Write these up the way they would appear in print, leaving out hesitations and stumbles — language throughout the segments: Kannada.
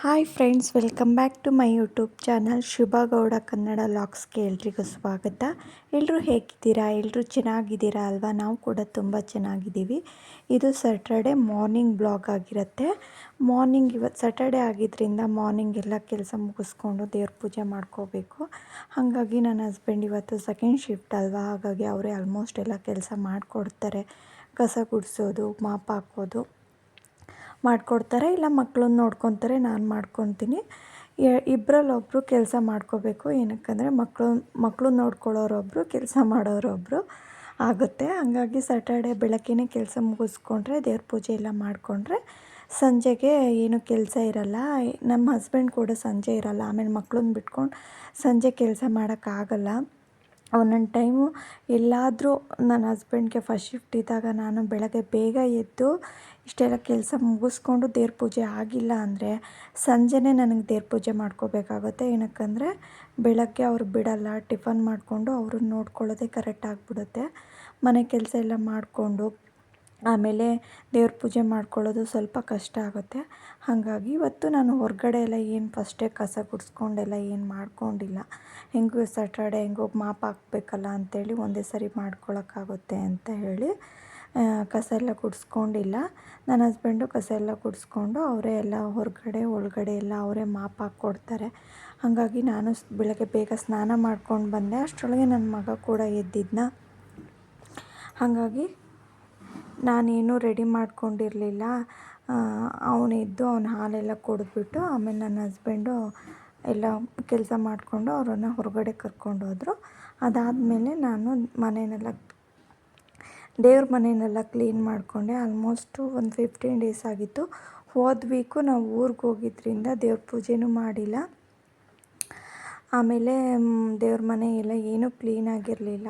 Hi friends, welcome back to my YouTube channel Shubha Gowda Kannada ಲಾಗ್ಸ್ಗೆ ಎಲ್ರಿಗೂ ಸ್ವಾಗತ. ಎಲ್ಲರೂ ಹೇಗಿದ್ದೀರಾ? ಎಲ್ಲರೂ ಚೆನ್ನಾಗಿದ್ದೀರಾ ಅಲ್ವಾ? ನಾವು ಕೂಡ ತುಂಬ ಚೆನ್ನಾಗಿದ್ದೀವಿ. ಇದು ಸ್ಯಾಟರ್ಡೆ ಮಾರ್ನಿಂಗ್ ಬ್ಲಾಗ್ ಆಗಿರುತ್ತೆ. ಇವತ್ತು ಸ್ಯಾಟರ್ಡೆ ಆಗಿದ್ದರಿಂದ ಮಾರ್ನಿಂಗ್ ಎಲ್ಲ ಕೆಲಸ ಮುಗಿಸ್ಕೊಂಡು ದೇವ್ರ ಪೂಜೆ ಮಾಡ್ಕೋಬೇಕು. ಹಾಗಾಗಿ ನನ್ನ ಹಸ್ಬೆಂಡ್ ಇವತ್ತು ಸೆಕೆಂಡ್ ಶಿಫ್ಟ್ ಅಲ್ವಾ, ಹಾಗಾಗಿ ಅವರೇ ಆಲ್ಮೋಸ್ಟ್ ಎಲ್ಲ ಕೆಲಸ ಮಾಡಿಕೊಡ್ತಾರೆ. ಕಸ ಗುಡಿಸೋದು, ಮಾಪ್ ಹಾಕೋದು ಮಾಡಿಕೊಡ್ತಾರೆ, ಇಲ್ಲ ಮಕ್ಕಳನ್ನ ನೋಡ್ಕೊತಾರೆ, ನಾನು ಮಾಡ್ಕೊತೀನಿ. ಇಬ್ಬರಲ್ಲೊಬ್ಬರು ಕೆಲಸ ಮಾಡ್ಕೋಬೇಕು. ಏನಕ್ಕಂದರೆ ಮಕ್ಕಳು ನೋಡ್ಕೊಳ್ಳೋರೊಬ್ಬರು, ಕೆಲಸ ಮಾಡೋರೊಬ್ಬರು ಆಗುತ್ತೆ. ಹಾಗಾಗಿ ಸ್ಯಾಟರ್ಡೆ ಬೆಳಗ್ಗೆನೇ ಕೆಲಸ ಮುಗಿಸ್ಕೊಂಡ್ರೆ, ದೇವ್ರ ಪೂಜೆ ಎಲ್ಲ ಮಾಡಿಕೊಂಡ್ರೆ ಸಂಜೆಗೆ ಏನೂ ಕೆಲಸ ಇರಲ್ಲ. ನಮ್ಮ ಹಸ್ಬೆಂಡ್ ಕೂಡ ಸಂಜೆ ಇರಲ್ಲ. ಆಮೇಲೆ ಮಕ್ಕಳನ್ನ ಬಿಟ್ಕೊಂಡು ಸಂಜೆ ಕೆಲಸ ಮಾಡೋಕ್ಕಾಗಲ್ಲ. ಒಂದೊಂದು ಟೈಮು ಎಲ್ಲಾದರೂ ನನ್ನ ಹಸ್ಬೆಂಡ್ಗೆ ಫಸ್ಟ್ ಶಿಫ್ಟ್ ಇದ್ದಾಗ ನಾನು ಬೆಳಗ್ಗೆ ಬೇಗ ಎದ್ದು ಇಷ್ಟೆಲ್ಲ ಕೆಲಸ ಮುಗಿಸ್ಕೊಂಡು ದೇವ್ರ ಪೂಜೆ ಆಗಿಲ್ಲ ಅಂದರೆ ಸಂಜೆನೇ ನನಗೆ ದೇವ್ರ ಪೂಜೆ ಮಾಡ್ಕೋಬೇಕಾಗುತ್ತೆ. ಏನಕ್ಕಂದರೆ ಬೆಳಗ್ಗೆ ಅವ್ರು ಬಿಡಲ್ಲ. ಟಿಫನ್ ಮಾಡಿಕೊಂಡು ಅವ್ರನ್ನ ನೋಡ್ಕೊಳ್ಳೋದೇ ಕರೆಕ್ಟ್ ಆಗಿಬಿಡುತ್ತೆ. ಮನೆ ಕೆಲಸ ಎಲ್ಲ ಮಾಡಿಕೊಂಡು ಆಮೇಲೆ ದೇವ್ರ ಪೂಜೆ ಮಾಡ್ಕೊಳ್ಳೋದು ಸ್ವಲ್ಪ ಕಷ್ಟ ಆಗುತ್ತೆ. ಹಾಗಾಗಿ ಇವತ್ತು ನಾನು ಹೊರಗಡೆ ಎಲ್ಲ ಏನು ಫಸ್ಟೇ ಕಸ ಗುಡಿಸ್ಕೊಂಡೆಲ್ಲ ಏನು ಮಾಡ್ಕೊಂಡಿಲ್ಲ. ಹೆಂಗೂ ಸ್ಯಾಟರ್ಡೆ ಹೆಂಗೋ ಮಾಪ್ ಹಾಕಬೇಕಲ್ಲ ಅಂಥೇಳಿ ಒಂದೇ ಸರಿ ಮಾಡ್ಕೊಳಕ್ಕಾಗುತ್ತೆ ಅಂತ ಹೇಳಿ ಕಸ ಎಲ್ಲ ಗುಡಿಸ್ಕೊಂಡಿಲ್ಲ. ನನ್ನ ಹಸ್ಬೆಂಡು ಕಸ ಎಲ್ಲ ಗುಡಿಸ್ಕೊಂಡು ಅವರೇ ಎಲ್ಲ ಹೊರಗಡೆ ಒಳಗಡೆ ಎಲ್ಲ ಅವರೇ ಮಾಪ್ ಹಾಕ್ಕೊಡ್ತಾರೆ. ಹಾಗಾಗಿ ನಾನು ಬೆಳಗ್ಗೆ ಬೇಗ ಸ್ನಾನ ಮಾಡ್ಕೊಂಡು ಬಂದೆ. ಅಷ್ಟರೊಳಗೆ ನನ್ನ ಮಗ ಕೂಡ ಎದ್ದಿದ್ನ. ಹಾಗಾಗಿ ನಾನೇನು ರೆಡಿ ಮಾಡ್ಕೊಂಡಿರಲಿಲ್ಲ. ಅವನೆದ್ದು ಅವನ ಹಾಲೆಲ್ಲ ಕುಡಿದ್ಬಿಟ್ಟು ಆಮೇಲೆ ನನ್ನ ಹಸ್ಬೆಂಡು ಎಲ್ಲ ಕೆಲಸ ಮಾಡಿಕೊಂಡು ಅವರನ್ನು ಹೊರಗಡೆ ಕರ್ಕೊಂಡೋದ್ರು. ಅದಾದಮೇಲೆ ನಾನು ದೇವ್ರ ಮನೆಯನ್ನೆಲ್ಲ ಕ್ಲೀನ್ ಮಾಡಿಕೊಂಡೆ. ಆಲ್ಮೋಸ್ಟು ಒಂದು 15 ಡೇಸ್ ಆಗಿತ್ತು. ಹೋದ ವೀಕು ನಾವು ಊರಿಗೆ ಹೋಗಿದ್ದರಿಂದ ದೇವ್ರ ಪೂಜೆನೂ ಮಾಡಿಲ್ಲ. ಆಮೇಲೆ ದೇವ್ರ ಮನೆ ಎಲ್ಲ ಏನೂ ಕ್ಲೀನಾಗಿರಲಿಲ್ಲ.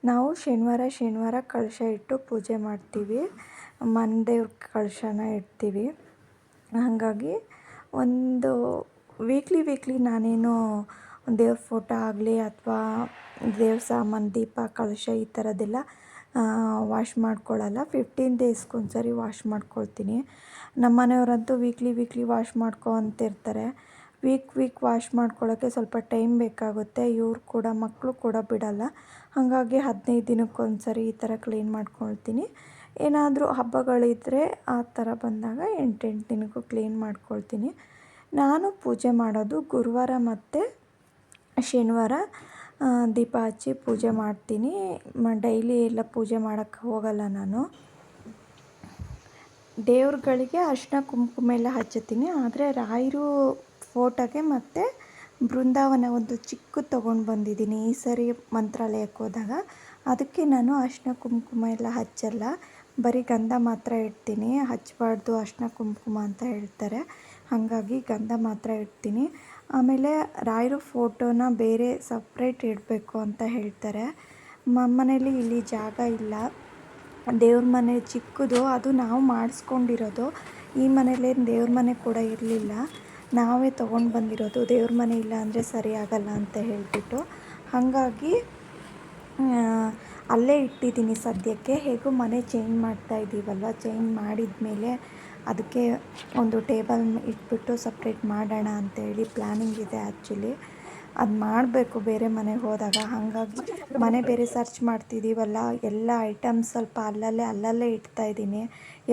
ನಾವು ಶನಿವಾರ ಕಳಶ ಇಟ್ಟು ಪೂಜೆ ಮಾಡ್ತೀವಿ. ಮನೆ ದೇವ್ರ ಕಳಶನ ಇಡ್ತೀವಿ. ಹಾಗಾಗಿ ಒಂದು ವೀಕ್ಲಿ ನಾನೇನು ದೇವ್ರ ಫೋಟೋ ಆಗಲಿ ಅಥವಾ ದೇವ್ರ ಸಾಮಾನು, ದೀಪ, ಕಳಶ ಈ ಥರದ್ದೆಲ್ಲ ವಾಶ್ ಮಾಡ್ಕೊಳ್ಳಲ್ಲ. 15 ಡೇಸ್ಗೊಂದ್ಸರಿ ವಾಶ್ ಮಾಡ್ಕೊಳ್ತೀನಿ. ನಮ್ಮ ಮನೆಯವರಂತೂ ವೀಕ್ಲಿ ವಾಶ್ ಅಂತಿರ್ತಾರೆ. ವೀಕ್ ವಾಶ್ ಮಾಡ್ಕೊಳ್ಳೋಕ್ಕೆ ಸ್ವಲ್ಪ ಟೈಮ್ ಬೇಕಾಗುತ್ತೆ. ಇವ್ರು ಕೂಡ ಮಕ್ಕಳು ಕೂಡ ಬಿಡಲ್ಲ. ಹಾಗಾಗಿ 15 ದಿನಕ್ಕೊಂದ್ಸರಿ ಈ ಥರ ಕ್ಲೀನ್ ಮಾಡ್ಕೊಳ್ತೀನಿ. ಏನಾದರೂ ಹಬ್ಬಗಳಿದ್ದರೆ ಆ ಥರ ಬಂದಾಗ 8 ದಿನಕ್ಕೂ ಕ್ಲೀನ್ ಮಾಡ್ಕೊಳ್ತೀನಿ. ನಾನು ಪೂಜೆ ಮಾಡೋದು ಗುರುವಾರ ಮತ್ತು ಶನಿವಾರ ದೀಪ ಹಚ್ಚಿ ಪೂಜೆ ಮಾಡ್ತೀನಿ. ಡೈಲಿ ಎಲ್ಲ ಪೂಜೆ ಮಾಡೋಕ್ಕೆ ಹೋಗಲ್ಲ ನಾನು. ದೇವ್ರುಗಳಿಗೆ ಅರಿಶಿನ ಕುಂಕುಮ ಎಲ್ಲ ಹಚ್ಚುತ್ತೀನಿ. ಆದರೆ ರಾಯರು ಫೋಟೋಗೆ ಮತ್ತು ಬೃಂದಾವನ ಒಂದು ಚಿಕ್ಕದು ತೊಗೊಂಡು ಬಂದಿದ್ದೀನಿ ಈ ಸರಿ ಮಂತ್ರಾಲಯಕ್ಕೆ ಹೋದಾಗ. ಅದಕ್ಕೆ ನಾನು ಅರಿಶಿನ ಕುಂಕುಮ ಎಲ್ಲ ಹಚ್ಚಲ್ಲ, ಬರೀ ಗಂಧ ಮಾತ್ರ ಇಡ್ತೀನಿ. ಹಚ್ಚಬಾರ್ದು ಅರಿಶಿನ ಕುಂಕುಮ ಅಂತ ಹೇಳ್ತಾರೆ. ಹಾಗಾಗಿ ಗಂಧ ಮಾತ್ರ ಇಡ್ತೀನಿ. ಆಮೇಲೆ ರಾಯರು ಫೋಟೋನ ಬೇರೆ ಸಪ್ರೇಟ್ ಇಡಬೇಕು ಅಂತ ಹೇಳ್ತಾರೆ. ಮನೇಲಿ ಇಲ್ಲಿ ಜಾಗ ಇಲ್ಲ. ದೇವ್ರ ಮನೆ ಚಿಕ್ಕದು, ಅದು ನಾವು ಮಾಡಿಸ್ಕೊಂಡಿರೋದು. ಈ ಮನೇಲೇನು ದೇವ್ರ ಮನೆ ಕೂಡ ಇರಲಿಲ್ಲ, ನಾವೇ ತೊಗೊಂಡು ಬಂದಿರೋದು. ದೇವ್ರ ಮನೆ ಇಲ್ಲ ಅಂದರೆ ಸರಿ ಆಗಲ್ಲ ಅಂತ ಹೇಳಿಬಿಟ್ಟು ಹಾಗಾಗಿ ಅಲ್ಲೇ ಇಟ್ಟಿದ್ದೀನಿ ಸದ್ಯಕ್ಕೆ. ಹೇಗೂ ಮನೆ ಚೇಂಜ್ ಮಾಡ್ತಾಯಿದ್ದೀವಲ್ವ, ಚೇಂಜ್ ಮಾಡಿದ ಮೇಲೆ ಅದಕ್ಕೆ ಒಂದು ಟೇಬಲ್ ಇಟ್ಬಿಟ್ಟು ಸಪ್ರೇಟ್ ಮಾಡೋಣ ಅಂತೇಳಿ ಪ್ಲ್ಯಾನಿಂಗ್ ಇದೆ. ಆ್ಯಕ್ಚುಲಿ ಅದು ಮಾಡಬೇಕು ಬೇರೆ ಮನೆಗೆ ಹೋದಾಗ. ಹಾಗಾಗಿ ಮನೆ ಬೇರೆ ಸರ್ಚ್ ಮಾಡ್ತಿದ್ದೀವಲ್ಲ, ಎಲ್ಲ ಐಟಮ್ಸ್ ಸ್ವಲ್ಪ ಅಲ್ಲಲ್ಲೇ ಇಡ್ತಾಯಿದ್ದೀನಿ.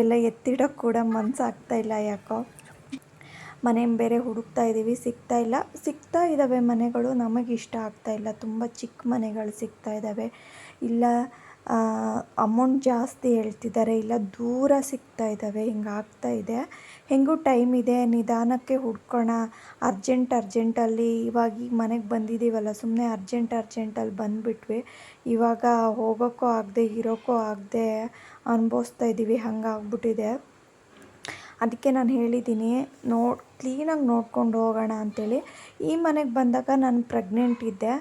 ಎಲ್ಲ ಎತ್ತಿಡೋಕ್ಕೆ ಕೂಡ ಮನಸ್ಸಾಗ್ತಾಯಿಲ್ಲ ಯಾಕೋ. ಮನೆ ಬೇರೆ ಹುಡುಕ್ತಾ ಇದ್ದೀವಿ, ಸಿಗ್ತಾ ಇದ್ದಾವೆ ಮನೆಗಳು, ನಮಗೆ ಇಷ್ಟ ಆಗ್ತಾಯಿಲ್ಲ. ತುಂಬ ಚಿಕ್ಕ ಮನೆಗಳು ಸಿಗ್ತಾ ಇದ್ದಾವೆ, ಇಲ್ಲ ಅಮೌಂಟ್ ಜಾಸ್ತಿ ಹೇಳ್ತಿದ್ದಾರೆ, ಇಲ್ಲ ದೂರ ಸಿಗ್ತಾ ಇದ್ದಾವೆ. ಹಿಂಗಾಗ್ತಾಯಿದೆ. ಹೆಂಗೂ ಟೈಮ್ ಇದೆ, ನಿಧಾನಕ್ಕೆ ಹುಡ್ಕೋಣ. ಅರ್ಜೆಂಟಲ್ಲಿ ಈಗ ಮನೆಗೆ ಬಂದಿದ್ದೀವಲ್ಲ, ಸುಮ್ಮನೆ ಅರ್ಜೆಂಟಲ್ಲಿ ಬಂದುಬಿಟ್ವಿ. ಇವಾಗ ಹೋಗೋಕ್ಕೂ ಆಗದೆ ಇರೋಕ್ಕೂ ಆಗದೆ ಅನುಭವಿಸ್ತಾ ಇದ್ದೀವಿ. ಹಂಗಾಗ್ಬಿಟ್ಟಿದೆ. ಅದಕ್ಕೆ ನಾನು ಹೇಳಿದ್ದೀನಿ, ಕ್ಲೀನಾಗಿ ನೋಡ್ಕೊಂಡು ಹೋಗೋಣ ಅಂಥೇಳಿ. ಈ ಮನೆಗೆ ಬಂದಾಗ ನಾನು ಪ್ರೆಗ್ನೆಂಟ್ ಇದ್ದೆ.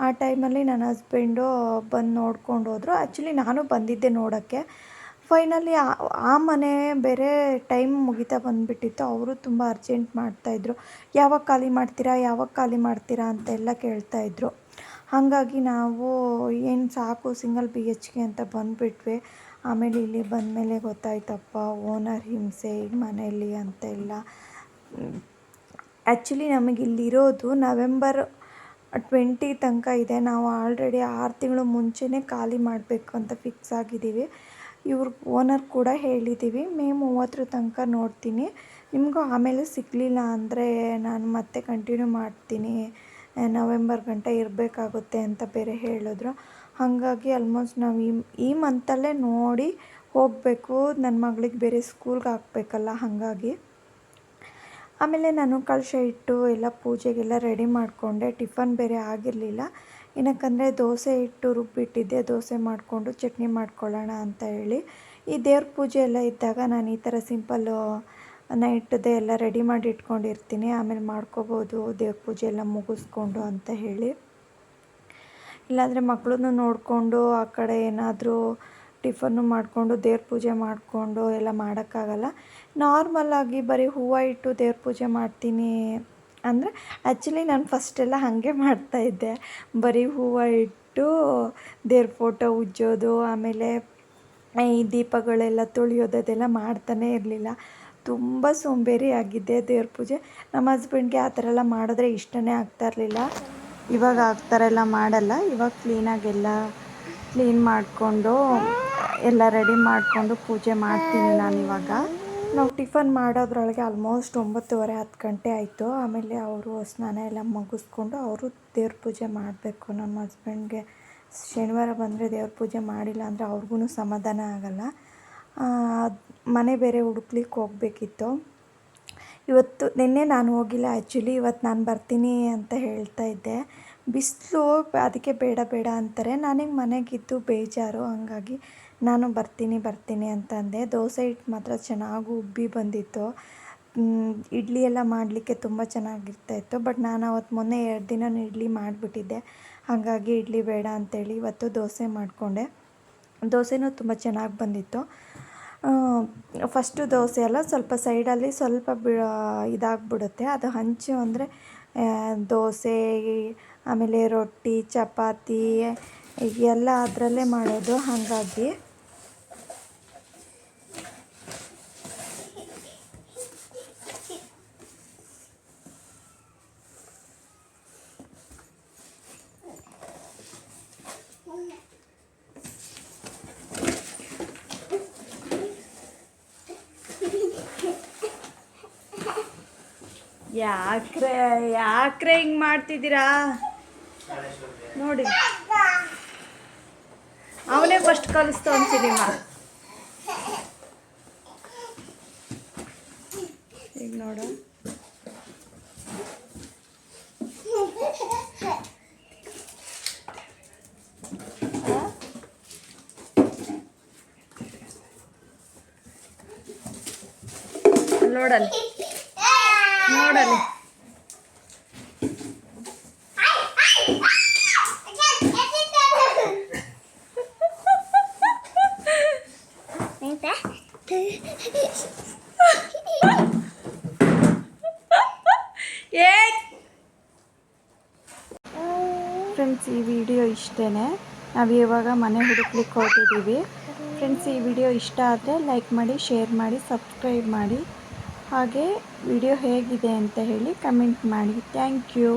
ಆ ಟೈಮಲ್ಲಿ ನನ್ನ ಹಸ್ಬೆಂಡು ಬಂದು ನೋಡ್ಕೊಂಡು ಹೋದರು. ಆ್ಯಕ್ಚುಲಿ ನಾನು ಬಂದಿದ್ದೆ ನೋಡೋಕ್ಕೆ. ಫೈನಲಿ ಆ ಮನೆ ಬೇರೆ ಟೈಮ್ ಮುಗಿತಾ ಬಂದುಬಿಟ್ಟಿತ್ತು. ಅವರು ತುಂಬ ಅರ್ಜೆಂಟ್ ಮಾಡ್ತಾಯಿದ್ರು. ಯಾವಾಗ ಖಾಲಿ ಮಾಡ್ತೀರಾ ಅಂತೆಲ್ಲ ಕೇಳ್ತಾಯಿದ್ರು. ಹಾಗಾಗಿ ನಾವು ಏನು ಸಾಕು ಸಿಂಗಲ್ BHK ಅಂತ ಬಂದುಬಿಟ್ವಿ. ಆಮೇಲೆ ಇಲ್ಲಿ ಬಂದಮೇಲೆ ಗೊತ್ತಾಯ್ತಪ್ಪ, ಓನರ್ ಹಿಂಸೆ ಈ ಮನೆಯಲ್ಲಿ ಅಂತೆಲ್ಲ. ಆ್ಯಕ್ಚುಲಿ ನಮಗಿಲ್ಲಿರೋದು ನವೆಂಬರ್ 20 ತನಕ ಇದೆ. ನಾವು ಆಲ್ರೆಡಿ 6 ತಿಂಗಳು ಮುಂಚೆನೇ ಖಾಲಿ ಮಾಡಬೇಕು ಅಂತ ಫಿಕ್ಸ್ ಆಗಿದ್ದೀವಿ. ಇವ್ರ ಓನರ್ ಕೂಡ ಹೇಳಿದ್ದೀವಿ, ಮೇ 30 ತನಕ ನೋಡ್ತೀನಿ, ನಿಮಗೂ ಆಮೇಲೆ ಸಿಗಲಿಲ್ಲ ಅಂದರೆ ನಾನು ಮತ್ತೆ ಕಂಟಿನ್ಯೂ ಮಾಡ್ತೀನಿ, ನವೆಂಬರ್ ಗಂಟ ಇರಬೇಕಾಗುತ್ತೆ ಅಂತ ಬೇರೆ ಹೇಳಿದ್ರು. ಹಾಗಾಗಿ ಆಲ್ಮೋಸ್ಟ್ ನಾವು ಈ ಮಂತಲ್ಲೇ ನೋಡಿ ಹೋಗಬೇಕು. ನನ್ನ ಮಗಳಿಗೆ ಬೇರೆ ಸ್ಕೂಲ್ಗೆ ಹಾಕಬೇಕಲ್ಲ, ಹಾಗಾಗಿ. ಆಮೇಲೆ ನಾನು ಕಳಶ ಇಟ್ಟು ಎಲ್ಲ ಪೂಜೆಗೆಲ್ಲ ರೆಡಿ ಮಾಡಿಕೊಂಡೆ. ಟಿಫನ್ ಬೇರೆ ಆಗಿರಲಿಲ್ಲ, ಏನಕ್ಕಂದರೆ ದೋಸೆ ಇಟ್ಟು ರುಬ್ಬಿಟ್ಟಿದ್ದೆ, ದೋಸೆ ಮಾಡಿಕೊಂಡು ಚಟ್ನಿ ಮಾಡ್ಕೊಳ್ಳೋಣ ಅಂತ ಹೇಳಿ. ಈ ದೇವ್ರ ಪೂಜೆ ಎಲ್ಲ ಇದ್ದಾಗ ನಾನು ಈ ಥರ ಸಿಂಪಲ್ಲು ನೈಟ್ದೇ ಎಲ್ಲ ರೆಡಿ ಮಾಡಿ ಇಟ್ಕೊಂಡಿರ್ತೀನಿ, ಆಮೇಲೆ ಮಾಡ್ಕೋಬೋದು ದೇವ್ರ ಪೂಜೆ ಎಲ್ಲ ಮುಗಿಸ್ಕೊಂಡು ಅಂತ ಹೇಳಿ. ಇಲ್ಲಾಂದರೆ ಮಕ್ಕಳನ್ನು ನೋಡಿಕೊಂಡು ಆ ಕಡೆ ಏನಾದರೂ ಟಿಫನ್ನು ಮಾಡಿಕೊಂಡು ದೇವ್ರ ಪೂಜೆ ಮಾಡಿಕೊಂಡು ಎಲ್ಲ ಮಾಡೋಕ್ಕಾಗಲ್ಲ. ನಾರ್ಮಲಾಗಿ ಬರೀ ಹೂವು ಇಟ್ಟು ದೇವ್ರ ಪೂಜೆ ಮಾಡ್ತೀನಿ ಅಂದರೆ, ಆ್ಯಕ್ಚುಲಿ ನಾನು ಫಸ್ಟೆಲ್ಲ ಹಾಗೆ ಮಾಡ್ತಾಯಿದ್ದೆ, ಬರೀ ಹೂವು ಇಟ್ಟು ದೇವ್ರ ಫೋಟೋ ಉಜ್ಜೋದು, ಆಮೇಲೆ ಈ ದೀಪಗಳೆಲ್ಲ ತುಳಿಯೋದು ಅದೆಲ್ಲ ಮಾಡ್ತಾನೇ ಇರಲಿಲ್ಲ. ತುಂಬ ಸೋಂಬೇರಿ ಆಗಿದ್ದೆ ದೇವ್ರ ಪೂಜೆ. ನಮ್ಮ ಹಸ್ಬೆಂಡ್ಗೆ ಆ ಥರ ಎಲ್ಲ ಮಾಡಿದ್ರೆ ಇಷ್ಟನೇ ಆಗ್ತಾಯಿರಲಿಲ್ಲ. ಇವಾಗ ಆ ಥರ ಎಲ್ಲ ಮಾಡಲ್ಲ, ಇವಾಗ ಕ್ಲೀನಾಗೆಲ್ಲ ಕ್ಲೀನ್ ಮಾಡಿಕೊಂಡು ಎಲ್ಲ ರೆಡಿ ಮಾಡಿಕೊಂಡು ಪೂಜೆ ಮಾಡ್ತೀನಿ ನಾನಿವಾಗ. ನಾವು ಟಿಫನ್ ಮಾಡೋದ್ರೊಳಗೆ ಆಲ್ಮೋಸ್ಟ್ 9:30-10 ಗಂಟೆ ಆಯಿತು. ಆಮೇಲೆ ಅವರು ಸ್ನಾನ ಎಲ್ಲ ಮುಗಿಸ್ಕೊಂಡು ಅವರು ದೇವ್ರ ಪೂಜೆ ಮಾಡಬೇಕು. ನಮ್ಮ ಹಸ್ಬೆಂಡ್ಗೆ ಶನಿವಾರ ಬಂದರೆ ದೇವ್ರ ಪೂಜೆ ಮಾಡಿಲ್ಲ ಅಂದರೆ ಅವ್ರಿಗೂ ಸಮಾಧಾನ ಆಗಲ್ಲ. ಮನೆ ಬೇರೆ ಹುಡುಕ್ಲಿಕ್ಕೆ ಹೋಗಬೇಕಿತ್ತು. ನಿನ್ನೆ ನಾನು ಹೋಗಿಲ್ಲ, ಆ್ಯಕ್ಚುಲಿ ಇವತ್ತು ನಾನು ಬರ್ತೀನಿ ಅಂತ ಹೇಳ್ತಾ ಇದ್ದೆ. ಬಿಸಿಲು, ಅದಕ್ಕೆ ಬೇಡ ಬೇಡ ಅಂತಾರೆ. ನನಗೆ ಮನೆಗಿದ್ದು ಬೇಜಾರು, ಹಂಗಾಗಿ ನಾನು ಬರ್ತೀನಿ ಅಂತಂದೆ. ದೋಸೆ ಹಿಟ್ಟು ಮಾತ್ರ ಚೆನ್ನಾಗಿ ಉಬ್ಬಿ ಬಂದಿತ್ತು. ಇಡ್ಲಿ ಎಲ್ಲ ಮಾಡಲಿಕ್ಕೆ ತುಂಬ ಚೆನ್ನಾಗಿರ್ತಾಯಿತ್ತು. ಬಟ್ ನಾನು ಅವತ್ತು ಮೊನ್ನೆ 2 ದಿನ ಇಡ್ಲಿ ಮಾಡಿಬಿಟ್ಟಿದ್ದೆ, ಹಾಗಾಗಿ ಇಡ್ಲಿ ಬೇಡ ಅಂತೇಳಿ ಇವತ್ತು ದೋಸೆ ಮಾಡಿಕೊಂಡೆ. ದೋಸೆನೂ ತುಂಬ ಚೆನ್ನಾಗಿ ಬಂದಿತ್ತು. ಫಸ್ಟು ದೋಸೆ ಎಲ್ಲ ಸ್ವಲ್ಪ ಸೈಡಲ್ಲಿ ಸ್ವಲ್ಪ ಇದಾಗ್ಬಿಡುತ್ತೆ, ಅದು ಹಂಚು ಅಂದರೆ ದೋಸೆ ಆಮೇಲೆ ರೊಟ್ಟಿ ಚಪಾತಿ ಎಲ್ಲ ಅದರಲ್ಲೇ ಮಾಡೋದು, ಹಾಗಾಗಿ ಯಾಕ್ರೆ ಹಿಂಗೆ ಮಾಡ್ತಿದ್ದೀರಾ ನೋಡಿ. ಅವನೇ ಫಸ್ಟ್ ಕಲಿಸ್ತಾ ಅಂತೀನಿಮ್ಮ. ಈಗ ನೋಡು, ನೋಡಲ್ಲಿ ನೋಡಲ್ಲಿ ಫ್ರೆಂಡ್ಸ್, ಈ ವಿಡಿಯೋ ಇಷ್ಟೇ. ನಾವು ಇವಾಗ ಮನೆ ಹುಡುಕ್ಲಿಕ್ಕೆ ಹೊರಟಿದ್ದೀವಿ. ಫ್ರೆಂಡ್ಸ್, ಈ ವಿಡಿಯೋ ಇಷ್ಟ ಆದರೆ ಲೈಕ್ ಮಾಡಿ, ಶೇರ್ ಮಾಡಿ, ಸಬ್ಸ್ಕ್ರೈಬ್ ಮಾಡಿ. ಹಾಗೆ ವಿಡಿಯೋ ಹೇಗಿದೆ ಅಂತ ಹೇಳಿ ಕಮೆಂಟ್ ಮಾಡಿ. Thank you.